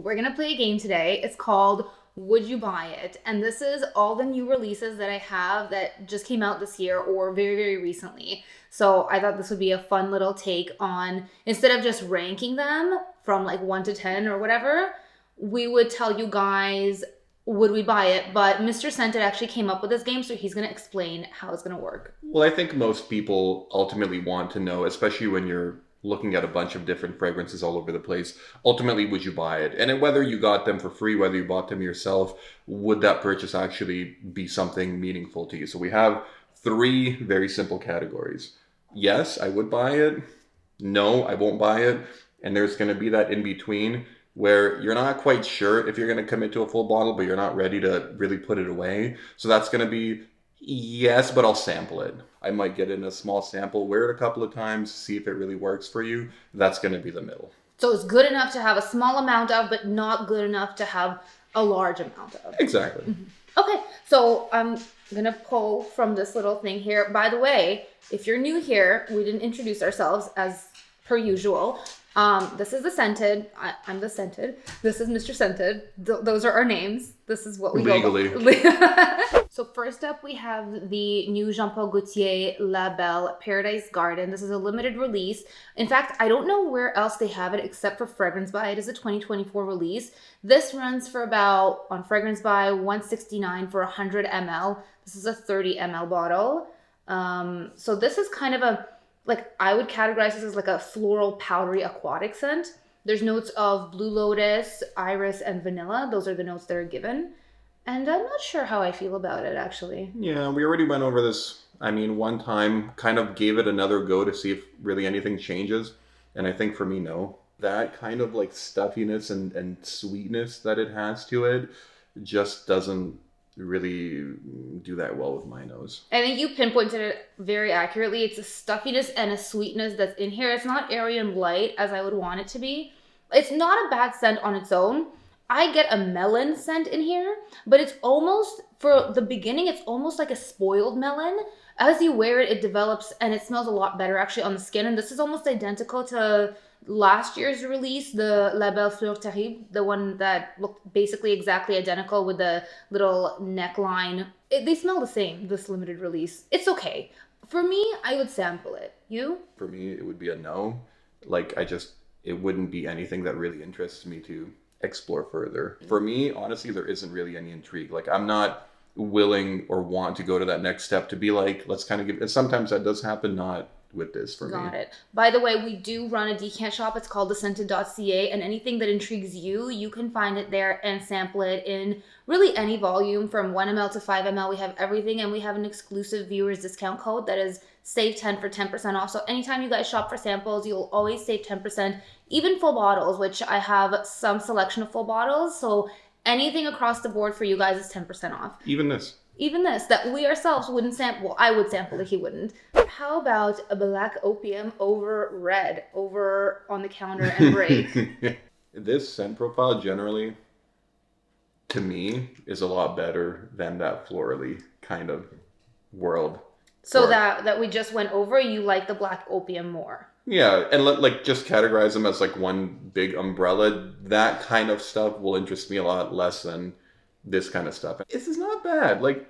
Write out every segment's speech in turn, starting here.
we're gonna play a game today. It's called Would You Buy It? And this is all the new releases that I have that just came out this year or very, very recently. So I thought this would be a fun little take on, instead of just ranking them from like 1 to 10 or whatever, we would tell you guys, would we buy it? But Mr. Scented actually came up with this game, so he's going to explain how it's going to work. Well, I think most people ultimately want to know, especially when you're looking at a bunch of different fragrances all over the place, ultimately, would you buy it? And whether you got them for free, whether you bought them yourself, would that purchase actually be something meaningful to you? So we have 3 very simple categories. Yes, I would buy it. No, I won't buy it. And there's going to be that in between where you're not quite sure if you're going to commit to a full bottle, but you're not ready to really put it away. So that's going to be yes, but I'll sample it. I might get in a small sample, wear it a couple of times, see if it really works for you. That's going to be the middle. So it's good enough to have a small amount of, but not good enough to have a large amount of. Exactly. Mm-hmm. Okay, so I'm going to pull from this little thing here. By the way, if you're new here, we didn't introduce ourselves as per usual. This is the Scented. I'm the Scented. This is Mr. Scented. Those are our names. This is what we legally go. So first up, we have the new Jean Paul Gaultier La Belle Paradise Garden. This is a limited release. In fact, I don't know where else they have it except for Fragrance Buy. It is a 2024 release. This runs for about, on Fragrance Buy, $169 for 100 ml. This is a 30 ml bottle. So this is kind of a, like, I would categorize this as like a floral, powdery, aquatic scent. There's notes of blue lotus, iris, and vanilla. Those are the notes that are given. And I'm not sure how I feel about it, actually. Yeah, we already went over this, one time, kind of gave it another go to see if really anything changes. And I think for me, no. That kind of like stuffiness and sweetness that it has to it just doesn't really do that well with my nose. I think you pinpointed it very accurately. It's a stuffiness and a sweetness that's in here. It's not airy and light as I would want it to be. It's not a bad scent on its own. I get a melon scent in here, but it's almost, for the beginning, it's almost like a spoiled melon. As you wear it, it develops and it smells a lot better actually on the skin. And this is almost identical to last year's release, the La Belle Fleur Terrible, the one that looked basically exactly identical with the little neckline. They smell the same, this limited release. It's okay. For me, I would sample it. You? For me, it would be a no. It wouldn't be anything that really interests me to explore further. For me, honestly, there isn't really any intrigue. Like, I'm not willing or want to go to that next step to be like, let's kind of give, and sometimes that does happen, not with this for me. Got it. By the way, we do run a decant shop. It's called thescented.ca, and anything that intrigues you, you can find it there and sample it in really any volume from 1 ml to 5 ml. We have everything, and we have an exclusive viewers discount code that is save 10 for 10% off. So anytime you guys shop for samples, you'll always save 10%, even full bottles, which I have some selection of full bottles. So anything across the board for you guys is 10% off. Even this, that we ourselves wouldn't sample. Well, I would sample it, he wouldn't. How about a black opium over red, over on the counter and break? This scent profile generally, to me, is a lot better than that florally kind of world. So that we just went over, you like the black opium more? Yeah, and just categorize them as like one big umbrella. That kind of stuff will interest me a lot less than this kind of stuff. This is not bad. Like,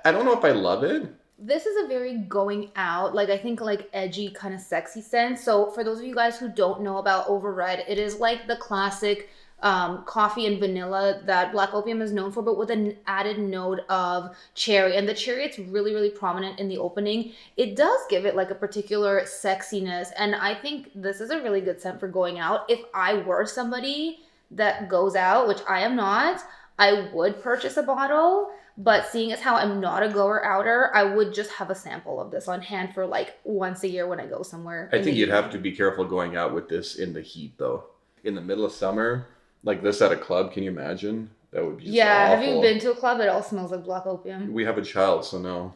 I don't know if I love it. This is a very going out, like I think like edgy kind of sexy scent. So for those of you guys who don't know about Over Red, it is like the classic coffee and vanilla that black opium is known for, but with an added note of cherry. And the cherry, it's really, really prominent in the opening. It does give it like a particular sexiness. And I think this is a really good scent for going out. If I were somebody that goes out, which I am not, I would purchase a bottle. But seeing as how I'm not a goer-outer, I would just have a sample of this on hand for like once a year when I go somewhere. I think you'd have to be careful going out with this in the heat, though. In the middle of summer, like this at a club, can you imagine? That would be just awful. Have you been to a club? It all smells like black opium. We have a child, so no.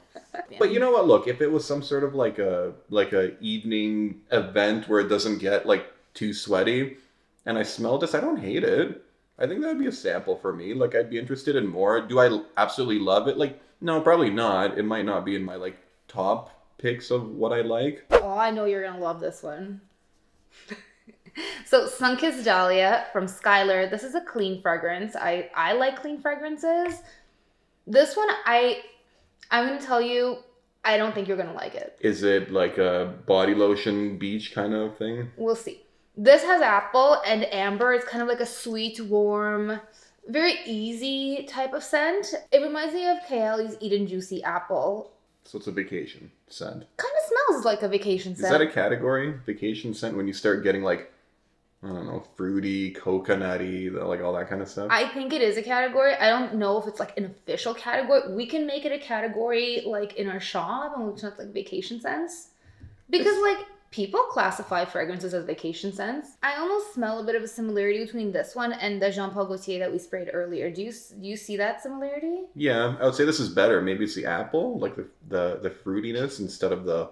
But you know what? Look, if it was some sort of like a evening event where it doesn't get like too sweaty, and I smell this, I don't hate it. I think that would be a sample for me. Like, I'd be interested in more. Do I absolutely love it? Like, no, probably not. It might not be in my, like, top picks of what I like. Oh, I know you're going to love this one. So Sunkissed Dahlia from Skylar. This is a clean fragrance. I like clean fragrances. This one, I'm going to tell you, I don't think you're going to like it. Is it like a body lotion beach kind of thing? We'll see. This has apple and amber. It's kind of like a sweet, warm, very easy type of scent. It reminds me of Kayali's Eat and Juicy Apple. So it's a vacation scent. Kind of smells like a vacation scent. Is that a category? Vacation scent when you start getting like, I don't know, fruity, coconutty, like all that kind of stuff? I think it is a category. I don't know if it's like an official category. We can make it a category like in our shop and we can have like vacation scents. Because like people classify fragrances as vacation scents. I almost smell a bit of a similarity between this one and the Jean Paul Gaultier that we sprayed earlier. Do you see that similarity? Yeah, I would say this is better. Maybe it's the apple, like the fruitiness instead of the...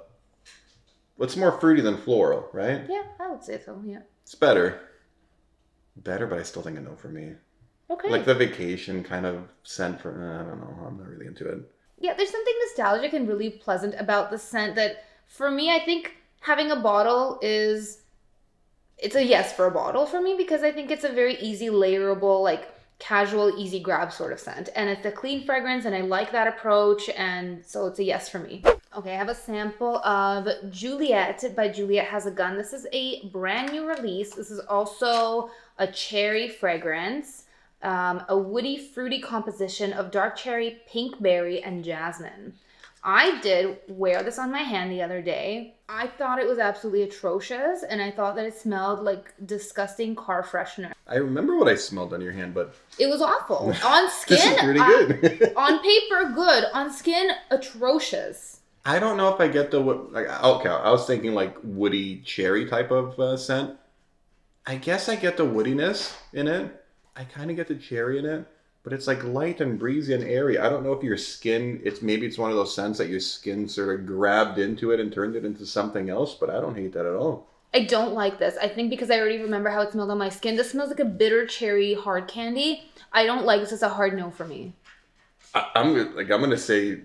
What's more fruity than floral, right? Yeah, I would say so, yeah. It's better. Better, but I still think a no for me. Okay. Like the vacation kind of scent for... I don't know. I'm not really into it. Yeah, there's something nostalgic and really pleasant about the scent that, for me, I think having a bottle it's a yes for a bottle for me because I think it's a very easy, layerable, like casual, easy grab sort of scent. And it's a clean fragrance and I like that approach. And so it's a yes for me. Okay, I have a sample of Juliette by Juliette Has a Gun. This is a brand new release. This is also a cherry fragrance, a woody, fruity composition of dark cherry, pink berry, and jasmine. I did wear this on my hand the other day. I thought it was absolutely atrocious, and I thought that it smelled like disgusting car freshener. I remember what I smelled on your hand, but... It was awful. On skin, this is pretty good. On paper, good. On skin, atrocious. I don't know if I get the... Like, okay, I was thinking like woody cherry type of scent. I guess I get the woodiness in it. I kind of get the cherry in it. But it's like light and breezy and airy. I don't know if your skin, maybe it's one of those scents that your skin sort of grabbed into it and turned it into something else, but I don't hate that at all. I don't like this. I think because I already remember how it smelled on my skin. This smells like a bitter cherry hard candy. I don't like this. It's a hard no for me. I'm going to say,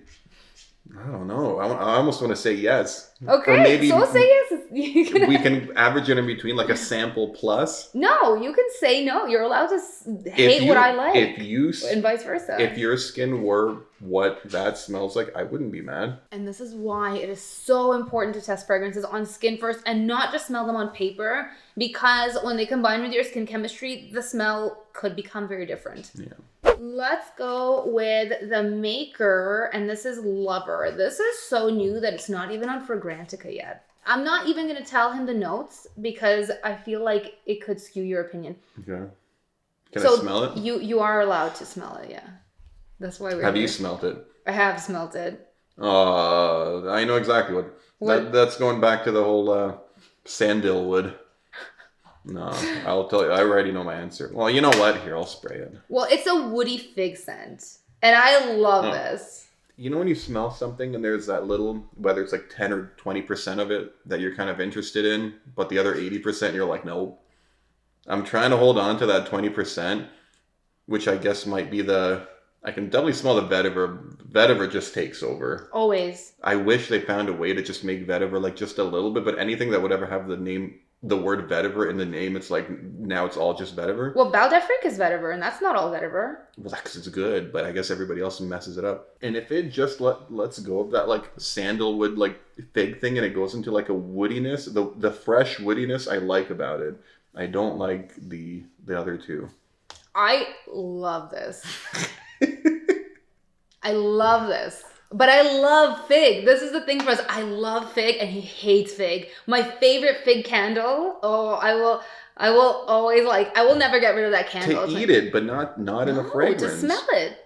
I don't know. I almost want to say yes. Okay, or maybe so say yes. We can average it in between, like a sample plus. No, you can say no. You're allowed to hate what I like. And vice versa. If your skin were what that smells like, I wouldn't be mad. And this is why it is so important to test fragrances on skin first and not just smell them on paper, because when they combine with your skin chemistry, the smell could become very different. Yeah. Let's go with the maker, and this is Lover. This is so new that it's not even on Fragrantica yet. I'm not even going to tell him the notes because I feel like it could skew your opinion. Okay. Can I smell it? You are allowed to smell it, yeah. That's why we're Have here. you smelt it? I have smelt it. I know exactly what. That's going back to the whole sandalwood. No, I'll tell you. I already know my answer. Well, you know what? Here, I'll spray it. Well, it's a woody fig scent. And I love this. You know when you smell something and there's that little, whether it's like 10 or 20% of it that you're kind of interested in, but the other 80% you're like, no. I'm trying to hold on to that 20%, which I guess might be I can definitely smell the vetiver. Vetiver just takes over. Always. I wish they found a way to just make vetiver like just a little bit, but anything that would ever have the word vetiver in the name, it's like now it's all just vetiver. Well, Belle d'Afrique is vetiver, and that's not all vetiver. Well, that's 'cause it's good, but I guess everybody else messes it up. And if it just lets go of that like sandalwood like fig thing, and it goes into like a woodiness, the fresh woodiness I like about it. I don't like the other two. I love this. I love this. But I love fig. This is the thing for us. I love fig and he hates fig. My favorite fig candle. Oh, I will always I will never get rid of that candle. To eat it, but not in a fragrance. To smell it.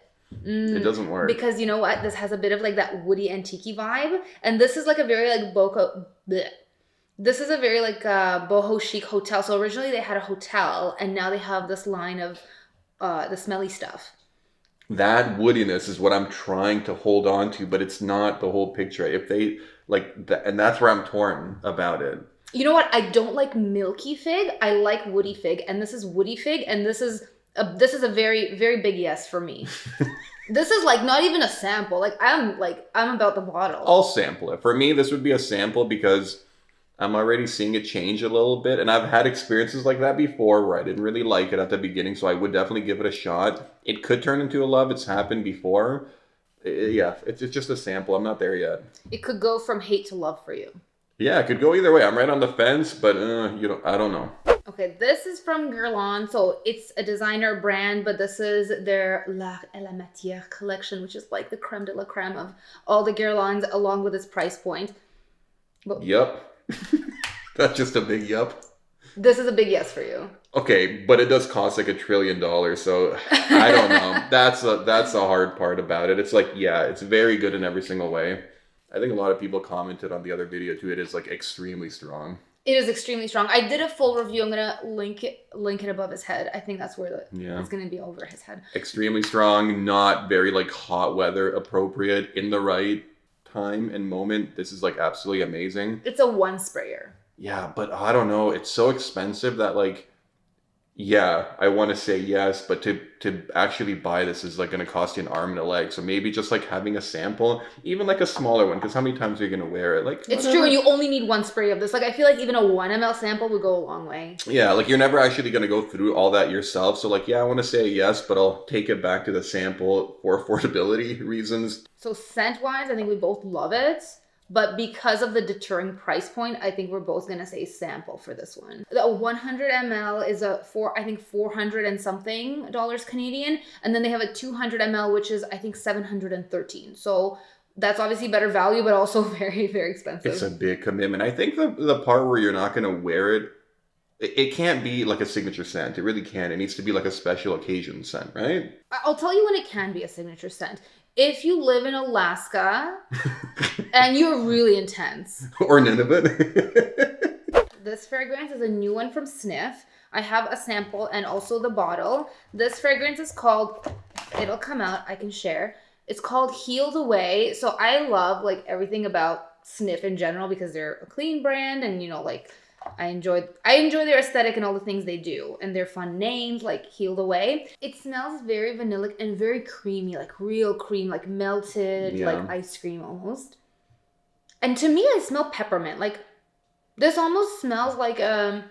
It doesn't work. Because you know what? This has a bit of like that woody antique vibe. And this is like a very like This is a very like boho chic hotel. So originally they had a hotel and now they have this line of the smelly stuff. That woodiness is what I'm trying to hold on to, but it's not the whole picture. If they and that's where I'm torn about it. You know what? I don't like milky fig. I like woody fig, and this is woody fig, and this is a very, very big yes for me. This is like not even a sample. I'm about the bottle. I'll sample it. For me, this would be a sample because I'm already seeing it change a little bit. And I've had experiences like that before where I didn't really like it at the beginning. So I would definitely give it a shot. It could turn into a love. It's happened before. Yeah, it's just a sample. I'm not there yet. It could go from hate to love for you. Yeah, it could go either way. I'm right on the fence, but I don't know. Okay, this is from Guerlain. So it's a designer brand, but this is their L'Art et la Matière collection, which is like the creme de la creme of all the Guerlains, along with its price point. But yup. That's just a big yup. This is a big yes for you. Okay, but it does cost like $1 trillion, so I don't know. That's the hard part about it. It's like, yeah, it's very good in every single way. I think a lot of people commented on the other video too. It is like extremely strong. It is extremely strong. I did a full review. I'm gonna link it above his head. I think that's where it's gonna be over his head. Extremely strong, not very like hot weather appropriate, in the right time and moment. This is like absolutely amazing. It's a one sprayer. Yeah, but I don't know. It's so expensive that like, yeah, I want to say yes, but to actually buy this is like going to cost you an arm and a leg. So maybe just like having a sample, even like a smaller one, because how many times are you going to wear it? Like it's true, and you only need one spray of this. Like I feel like even a 1 ml sample would go a long way. Yeah, like you're never actually going to go through all that yourself. So like, yeah, I want to say yes, but I'll take it back to the sample for affordability reasons. So scent wise, I think we both love it. But because of the deterring price point, I think we're both going to say sample for this one. The 100 ml is I think 400 and something dollars Canadian. And then they have a 200 ml, which is I think 713. So that's obviously better value, but also very, very expensive. It's a big commitment. I think the part where you're not going to wear it, it can't be like a signature scent. It really can't. It needs to be like a special occasion scent, right? I'll tell you when it can be a signature scent. If you live in Alaska and you're really intense. Or Nunavut. This fragrance is a new one from Snif. I have a sample and also the bottle. This fragrance is called, it'll come out, I can share. It's called Heal the Way. So I love like everything about Snif in general because they're a clean brand and you know like I enjoy their aesthetic and all the things they do and their fun names like Heal the Way. It smells very vanillic and very creamy, like real cream, like melted, like ice cream almost. And to me, I smell peppermint. Like this almost smells like a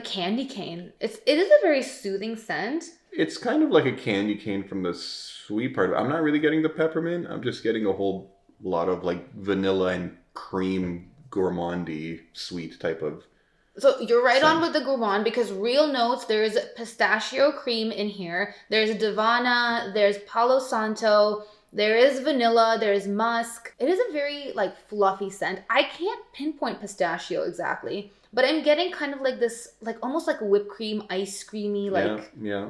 candy cane. It is a very soothing scent. It's kind of like a candy cane from the sweet part of it. I'm not really getting the peppermint. I'm just getting a whole lot of like vanilla and cream gourmandy sweet type of. So you're right scent. On with the gourmand because real notes, there's pistachio cream in here. There's Divana, there's Palo Santo, there is vanilla, there's musk. It is a very like fluffy scent. I can't pinpoint pistachio exactly, but I'm getting kind of like this, like almost like whipped cream, ice creamy, like. Yeah.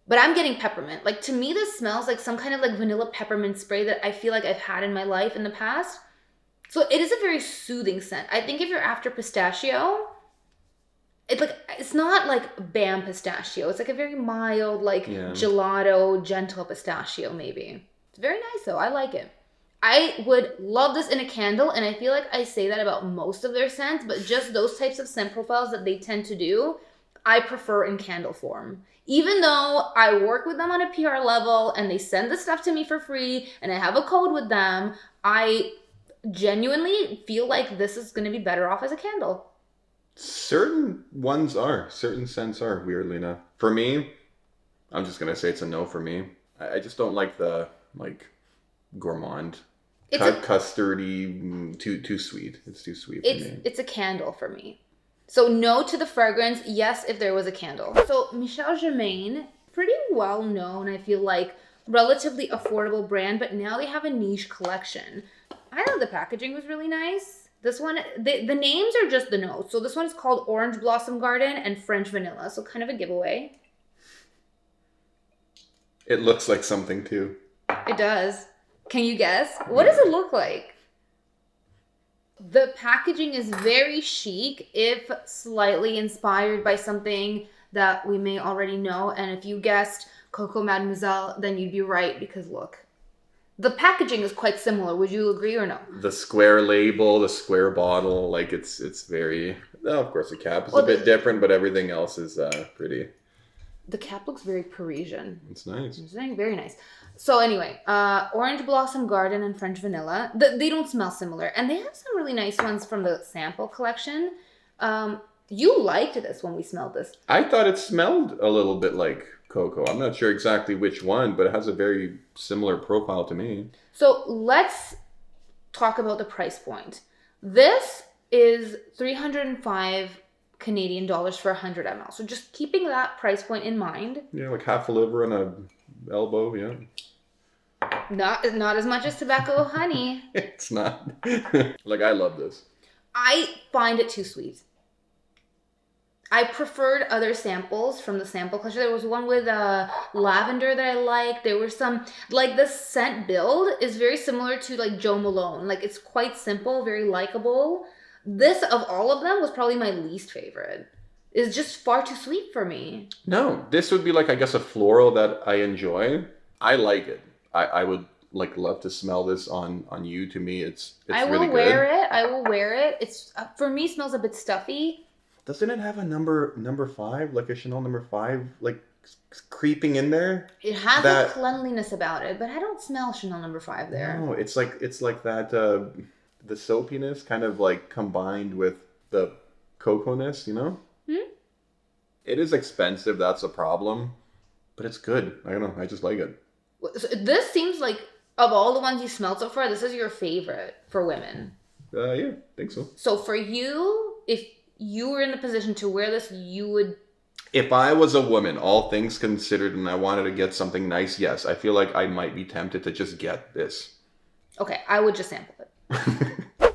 But I'm getting peppermint. Like to me, this smells like some kind of like vanilla peppermint spray that I feel like I've had in my life in the past. So it is a very soothing scent. I think if you're after pistachio, it's not like bam pistachio. It's like a very mild, like gelato, gentle pistachio maybe. It's very nice though. I like it. I would love this in a candle, and I feel like I say that about most of their scents, but just those types of scent profiles that they tend to do, I prefer in candle form. Even though I work with them on a PR level and they send the stuff to me for free and I have a code with them, I genuinely feel like this is going to be better off as a candle. Certain scents are, weirdly enough. For me, I'm just going to say it's a no for me. I just don't like the like gourmand. Custardy, too sweet. It's too sweet for me. It's a candle for me. So no to the fragrance, yes if there was a candle. So Michel Germain, pretty well known, I feel like, relatively affordable brand, but now they have a niche collection. I thought the packaging was really nice. This one, the names are just the notes. So this one is called Orange Blossom Garden and French Vanilla. So kind of a giveaway. It looks like something too. It does. Can you guess? What does it look like? The packaging is very chic, if slightly inspired by something that we may already know. And if you guessed Coco Mademoiselle, then you'd be right because look. The packaging is quite similar. Would you agree or no? The square label, the square bottle, like it's very... Oh, of course, the cap is a bit different, but everything else is pretty... The cap looks very Parisian. It's nice. It's very nice. So anyway, Orange Blossom Garden and French Vanilla. They don't smell similar. And they have some really nice ones from the sample collection. You liked this when we smelled this. I thought it smelled a little bit like cocoa. I'm not sure exactly which one, but it has a very similar profile to me. So let's talk about the price point. This is 305 Canadian dollars for 100 ml. So just keeping that price point in mind. Yeah, like half a liver and a elbow, yeah. Not as much as tobacco honey. It's not. Like, I love this. I find it too sweet. I preferred other samples from the sample collection. There was one with lavender that I liked. There were some, like the scent build is very similar to like Jo Malone. Like it's quite simple, very likable. This, of all of them, was probably my least favorite. It's just far too sweet for me. No, this would be like, I guess, a floral that I enjoy. I like it. I would like love to smell this on you. To me, it's really good. I will wear it. It's for me, smells a bit stuffy. Doesn't it have a number 5, like a Chanel number 5, like creeping in there? It has a cleanliness about it, but I don't smell Chanel number 5 there. No, it's like that the soapiness kind of like combined with the cocoa-ness, you know? It is expensive, that's a problem, but it's good. I don't know, I just like it. So this seems like, of all the ones you smelled so far, this is your favorite for women. Yeah, I think so. So for you, if you were in the position to wear this, you would... If I was a woman, all things considered, and I wanted to get something nice, yes, I feel like I might be tempted to just get this. Okay, I would just sample it.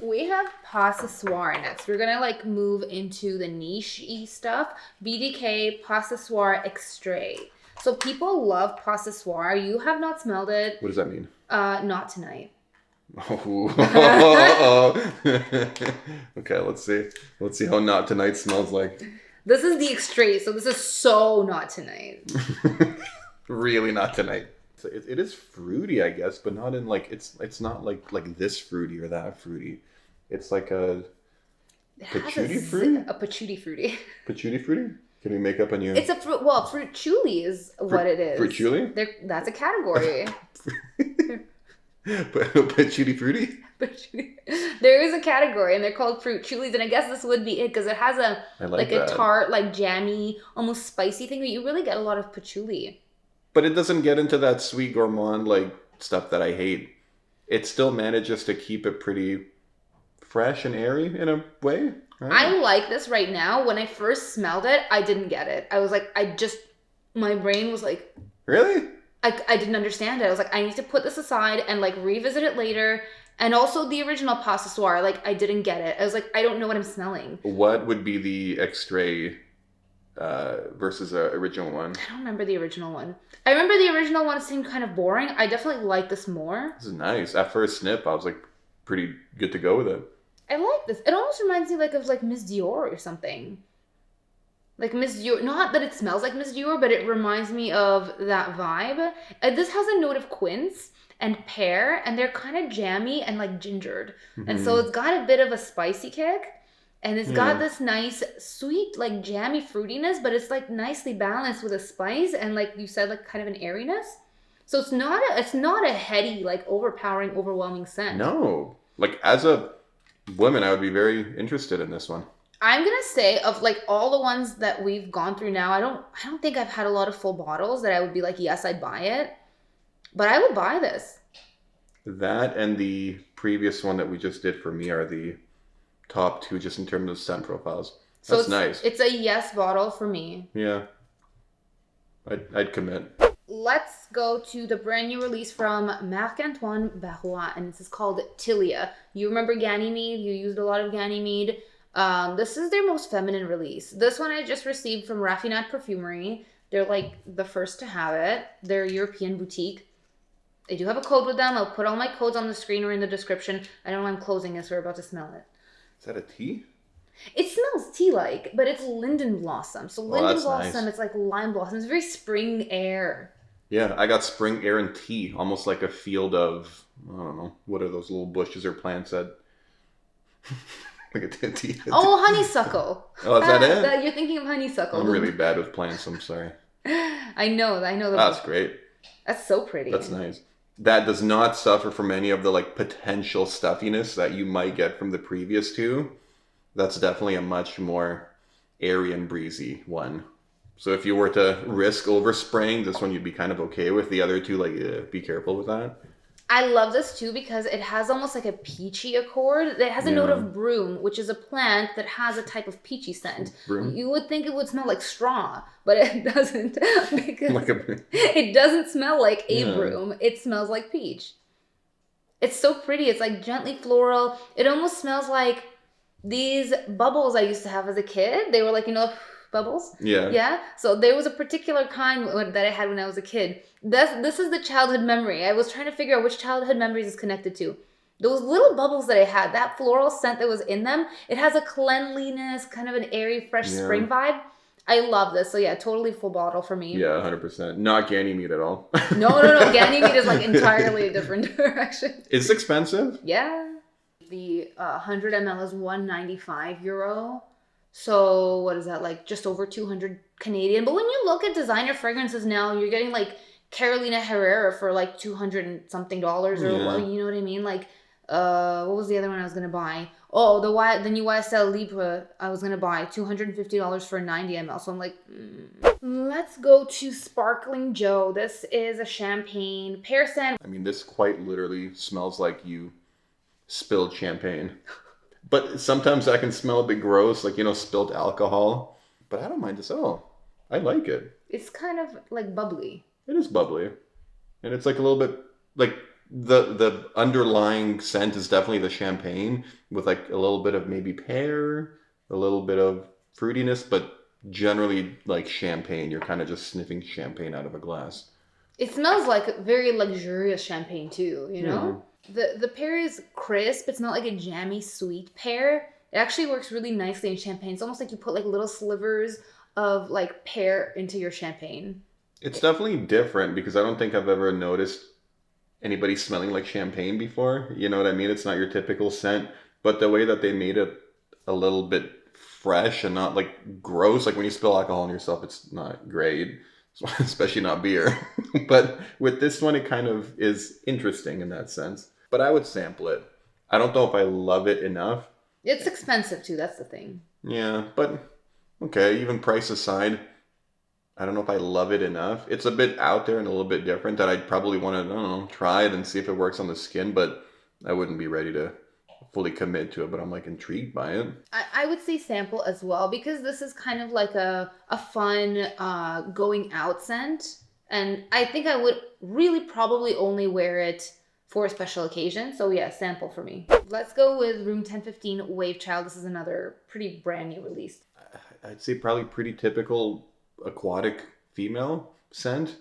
We have Pas Ce Soir next. We're gonna like move into the niche-y stuff. BDK Pas Ce Soir Extrait. So people love Pas Ce Soir. You have not smelled it. What does that mean? Not tonight. Oh. Okay, let's see how Not Tonight smells like. This is the Extrait, so this is so Not Tonight. Really Not Tonight. It is fruity, I guess, but not in like it's not like this fruity or that fruity. It's like a patchouli fruity. A patchouli fruity. Patchouli fruity. Can we make up a new? It's a fruit. Well, fruit chuli is what it is. Fruit chuli. That's a category. Patchouli fruity. There is a category, and they're called fruit chulis, and I guess this would be it because it has a a tart, like jammy, almost spicy thing. But you really get a lot of patchouli. But it doesn't get into that sweet gourmand like stuff that I hate. It still manages to keep it pretty fresh and airy in a way. Right? I like this right now. When I first smelled it, I didn't get it. I was like, my brain was like, really? I didn't understand it. I was like, I need to put this aside and like revisit it later. And also the original Pas Ce Soir, like I didn't get it. I was like, I don't know what I'm smelling. What would be the Extrait versus the original one? I don't remember the original one. I remember the original one seemed kind of boring. I definitely like this more. This is nice. At first snip, I was like pretty good to go with it. I like this. It almost reminds me of like Miss Dior or something. Like Miss Dior. Not that it smells like Miss Dior, but it reminds me of that vibe. This has a note of quince and pear, and they're kind of jammy and like gingered. Mm-hmm. And so it's got a bit of a spicy kick. And it's got this nice, sweet, like jammy fruitiness, but it's like nicely balanced with a spice and like you said, like kind of an airiness. So it's not a heady, like overpowering, overwhelming scent. No, like as a woman, I would be very interested in this one. I'm gonna say of like all the ones that we've gone through now, I don't think I've had a lot of full bottles that I would be like, yes, I'd buy it, but I would buy this. That and the previous one that we just did for me are the top two just in terms of scent profiles. That's nice. It's a yes bottle for me. Yeah. I'd commit. Let's go to the brand new release from Marc Antoine Barrois, and this is called Tilia. You remember Ganymede? You used a lot of Ganymede. This is their most feminine release. This one I just received from Raffinat Perfumery. They're like the first to have it. They're a European boutique. I do have a code with them. I'll put all my codes on the screen or in the description. I don't know, I'm closing it, so we're about to smell it. Is that a tea? It smells tea-like, but it's linden blossom. So linden blossom, nice. It's like lime blossom. It's very spring air. Yeah, I got spring air and tea. Almost like a field of, I don't know, what are those little bushes or plants that... like a tea. Oh, honeysuckle. Oh, is that it? You're thinking of honeysuckle. I'm really bad with plants, I'm sorry. I know. That's great. That's so pretty. That's nice. That does not suffer from any of the like potential stuffiness that you might get from the previous two. That's definitely a much more airy and breezy one. So if you were to risk overspraying, this one you'd be kind of okay with. The other two, like, be careful with that. I love this too because it has almost like a peachy accord. It has a note of broom, which is a plant that has a type of peachy scent. Broom? You would think it would smell like straw, but it doesn't. Because it doesn't smell like a broom. It smells like peach. It's so pretty. It's like gently floral. It almost smells like these bubbles I used to have as a kid. They were like, bubbles. Yeah. So there was a particular kind that I had when I was a kid. This is the childhood memory. I was trying to figure out which childhood memories is connected to. Those little bubbles that I had, that floral scent that was in them, it has a cleanliness, kind of an airy, fresh spring vibe. I love this. So yeah, totally full bottle for me. Yeah, 100%. Not Ganymede at all. No. Ganymede is like entirely a different direction. It's expensive? Yeah. The 100 ml is €195. So what is that, like just over 200 Canadian? But when you look at designer fragrances now, you're getting like Carolina Herrera for like 200 and something dollars, or you know what I mean? Like, what was the other one I was gonna buy? Oh, the new YSL Libre I was gonna buy $250 for 90 ml. So I'm like, let's go to Sparkling Jo. This is a champagne pear scent. I mean, this quite literally smells like you spilled champagne. But sometimes that can smell a bit gross, like, spilled alcohol. But I don't mind this at all. I like it. It's kind of like bubbly. It is bubbly. And it's like a little bit, like, the underlying scent is definitely the champagne with like a little bit of maybe pear, a little bit of fruitiness, but generally like champagne. You're kind of just sniffing champagne out of a glass. It smells like very luxurious champagne too, The pear is crisp. It's not like a jammy sweet pear. It actually works really nicely in champagne. It's almost like you put like little slivers of like pear into your champagne. It's definitely different because I don't think I've ever noticed anybody smelling like champagne before. You know what I mean? It's not your typical scent, but the way that they made it a little bit fresh and not like gross, like when you spill alcohol on yourself, it's not great, especially not beer. But with this one, it kind of is interesting in that sense. But I would sample it. I don't know if I love it enough. It's expensive too, that's the thing. Yeah, but okay, even price aside, I don't know if I love it enough. It's a bit out there and a little bit different that I'd probably want to, I don't know, try it and see if it works on the skin, but I wouldn't be ready to fully commit to it, but I'm like intrigued by it. I would say sample as well because this is kind of like a fun going out scent. And I think I would really probably only wear it for a special occasion. So yeah, sample for me. Let's go with Room 1015 Wavechild. This is another pretty brand new release. I'd say probably pretty typical aquatic female scent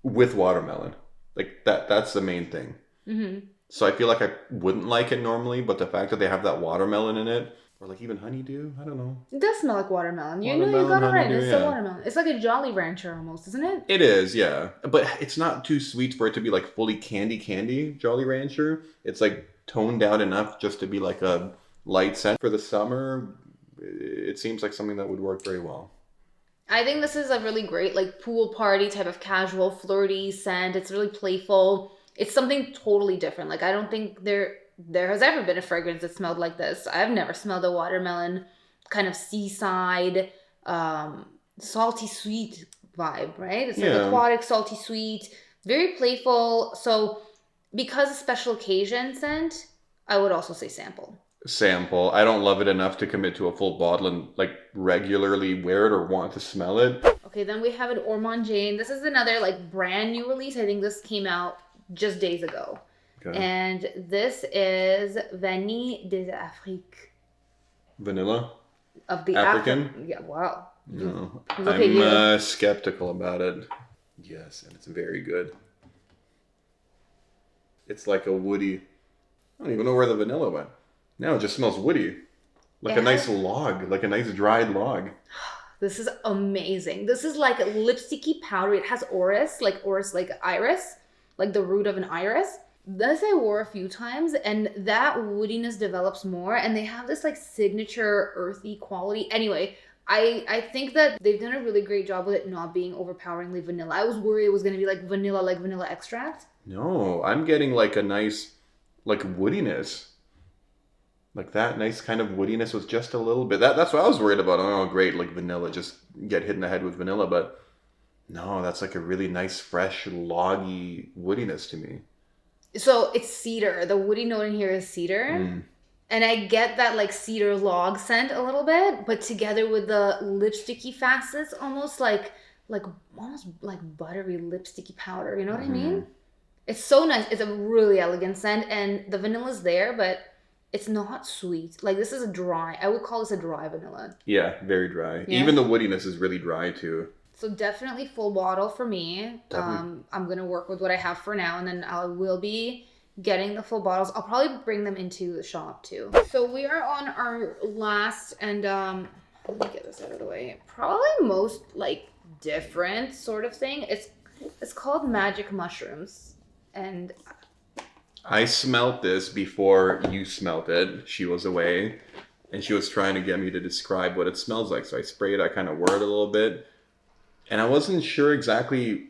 with watermelon. Like that's the main thing. Mm-hmm. So I feel like I wouldn't like it normally, but the fact that they have that watermelon in it, or like even honeydew, I don't know. It does smell like watermelon. You got it right. It's a watermelon. It's like a Jolly Rancher almost, isn't it? It is, yeah. But it's not too sweet for it to be like fully candy Jolly Rancher. It's like toned down enough just to be like a light scent. For the summer, it seems like something that would work very well. I think this is a really great like pool party type of casual flirty scent. It's really playful. It's something totally different. Like I don't think there has ever been a fragrance that smelled like this. I've never smelled a watermelon kind of seaside, salty sweet vibe, right? It's like aquatic, salty sweet, very playful. So because a special occasion scent, I would also say sample. Sample. I don't love it enough to commit to a full bottle and like regularly wear it or want to smell it. Okay, then we have an Ormond Jane. This is another like brand new release. I think this came out just days ago. Okay. And this is Vanille des Afriques. Vanilla? Of the African? Yeah, wow. No, I'm skeptical about it. Yes, and it's very good. It's like a woody. I don't even know where the vanilla went. Now it just smells woody. Like a nice log, like a nice dried log. This is amazing. This is like lipsticky powder. It has orris like iris, like the root of an iris. This I wore a few times and that woodiness develops more and they have this like signature earthy quality. Anyway, I think that they've done a really great job with it not being overpoweringly vanilla. I was worried it was going to be like vanilla extract. No, I'm getting like a nice, like woodiness. Like that nice kind of woodiness was just a little bit. That's what I was worried about. Oh, great, like vanilla, just get hit in the head with vanilla. But no, that's like a really nice, fresh, loggy woodiness to me. So it's cedar. The woody note in here is cedar. And I get that like cedar log scent a little bit, but together with the lipsticky facets, almost like buttery lipsticky powder. You know what I mean? It's so nice. It's a really elegant scent, and the vanilla's there, but it's not sweet. Like this is a dry. I would call this a dry vanilla. Yeah, very dry. Yeah. Even the woodiness is really dry too. So definitely full bottle for me. I'm gonna work with what I have for now, and then I will be getting the full bottles. I'll probably bring them into the shop too. So we are on our last and let me get this out of the way. Probably most like different sort of thing. It's called Magic Mushrooms, and I smelt this before you smelt it. She was away, and she was trying to get me to describe what it smells like. So I sprayed. I kind of whirred a little bit, and I wasn't sure exactly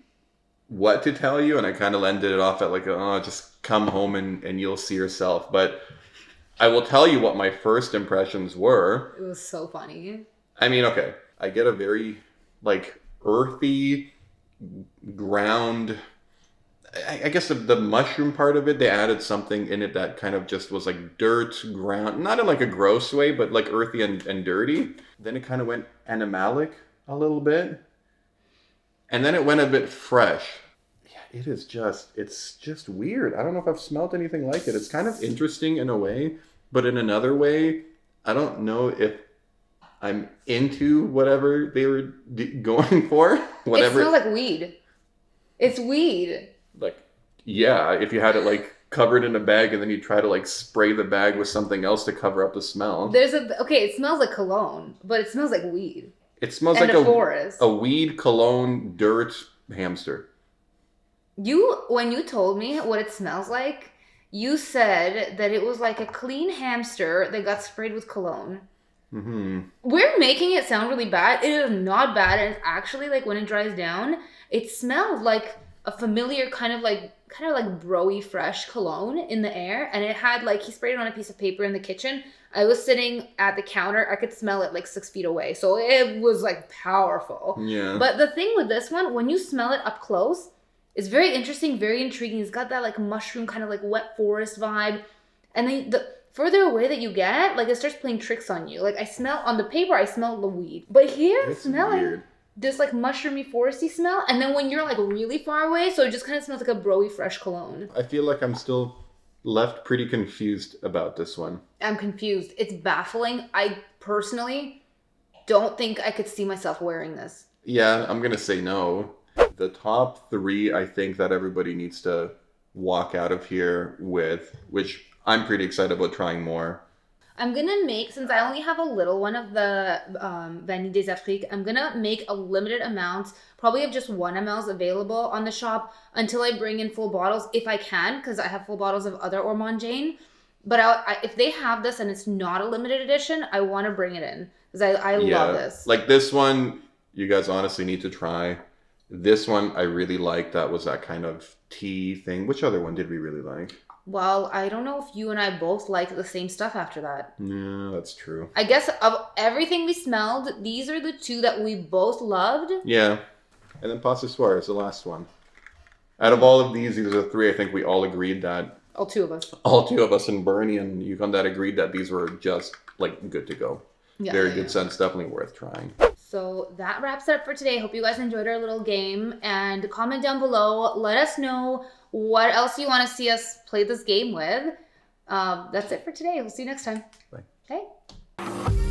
what to tell you, and I kind of ended it off at like, oh, just come home and you'll see yourself. But I will tell you what my first impressions were. It was so funny. I mean, okay, I get a very like earthy ground. I guess the mushroom part of it, they added something in it that kind of just was like dirt, ground, not in like a gross way, but like earthy and dirty. Then it kind of went animalic a little bit. And then it went a bit fresh. Yeah, it's just weird. I don't know if I've smelled anything like it. It's kind of interesting in a way, but in another way, I don't know if I'm into whatever they were going for. Whatever. It smells like weed. It's weed. Like, yeah, if you had it like covered in a bag and then you try to like spray the bag with something else to cover up the smell. It smells like cologne, but it smells like weed. It smells and like forest. A weed, cologne, dirt hamster. When you told me what it smells like, you said that it was like a clean hamster that got sprayed with cologne. We're making it sound really bad. It is not bad, and it's actually like when it dries down, it smelled like a familiar kind of like bro-y fresh cologne in the air, and it had like he sprayed it on a piece of paper in the kitchen. I was sitting at the counter. I could smell it like 6 feet away. So it was like powerful. Yeah. But the thing with this one, when you smell it up close, it's very interesting, very intriguing. It's got that like mushroom kind of like wet forest vibe. And then the further away that you get, like it starts playing tricks on you. Like on the paper, I smell the weed. But here, it's smelling weird. This like mushroomy foresty smell. And then when you're like really far away, so it just kind of smells like a bro-y fresh cologne. I feel like I'm still left pretty confused about this one. I'm confused. It's baffling. I personally don't think I could see myself wearing this. Yeah, I'm going to say no. The top 3, I think that everybody needs to walk out of here with, which I'm pretty excited about trying more. I'm going to make, since I only have a little one of the Vanille des Afriques, I'm going to make a limited amount, probably of just 1 ml available on the shop until I bring in full bottles, if I can, because I have full bottles of other Ormond Jane. But if they have this and it's not a limited edition, I want to bring it in, because I love this. Like this one, you guys honestly need to try. This one I really liked. That was that kind of tea thing. Which other one did we really like? Well, I don't know if you and I both like the same stuff after that. Yeah, that's true. I guess of everything we smelled, these are the 2 that we both loved. Yeah. And then Pas ce Soir is the last one. Out of all of these are the 3 I think we all agreed that... All 2 of us. All 2 of us, and Bernie and Yukon, that agreed that these were just, like, good to go. Yeah, very good scents, definitely worth trying. So that wraps it up for today. Hope you guys enjoyed our little game. And comment down below. Let us know what else you want to see us play this game with. That's it for today. We'll see you next time. Bye. Okay.